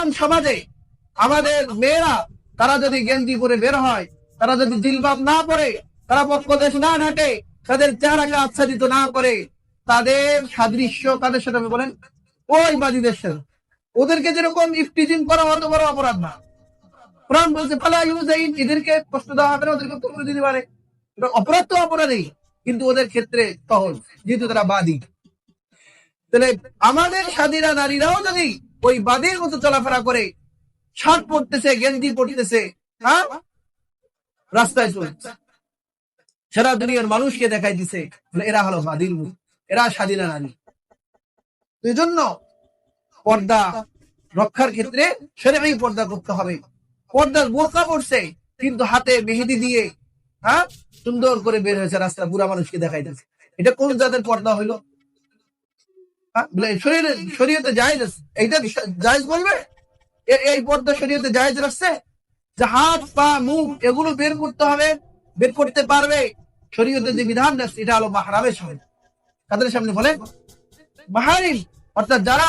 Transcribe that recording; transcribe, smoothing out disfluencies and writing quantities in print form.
বর্তমান সমাজে আমাদের মেয়েরা তারা যদি গেঞ্জি পরে বের হয়, তারা যদি জিলবাব না পরে, তারা পক্ষদেশ না ঢাকে, তাদের চেহারাকে আচ্ছাদিত না করে, তাদের সাদৃশ্য কাদের সাথে বলেন? ওই বাদীদের সাথে। ওদেরকে যেরকম ইফতিজিং করা অত বড় অপরাধ না। কোরআন বলছে ফালা ইউজাইন, এদেরকে কষ্ট দেওয়া হবে না, ওদেরকে কষ্ট দিতে পারে, অপরাধ তো অপরাধী, কিন্তু ওদের ক্ষেত্রে সহজ, যেহেতু তারা বাদী। তাহলে আমাদের স্বাধীনা নারীরাও যদি ওই বাদীর মতো চলাফেরা করে, শার্ট পড়তেছে, গেঞ্জি পড়তেছে, হ্যাঁ, রাস্তায় চলছে, সারা দুনিয়ার মানুষকে দেখাই দিছে এরা হলো বাদীর মতো, এরা স্বাধীনা নারী। এই জন্য পর্দা রক্ষার ক্ষেত্রে শরীয়ী পর্দা করতে হবে। পর্দার বোরকা পড়ছে, কিন্তু হাতে মেহেদি দিয়ে, হ্যাঁ, সুন্দর করে বের হয়েছে রাস্তা, বুড়া মানুষকে দেখাইতেছে। এটা কোন জাতের পর্দা হইলো? শরীয়তে জায়েজ আছে, এইটা জায়েজ বলবে? এই পর্দা শরীয়তে জায়েজ রাখছে যে হাত পা মুখ এগুলো বের করতে হবে, বের করতে পারবে। শরীয়তে যে বিধান রাখছে এটা হলো মাহরামের সামনে, কাদের সামনে বলেন? মাহারিম, অর্থাৎ যারা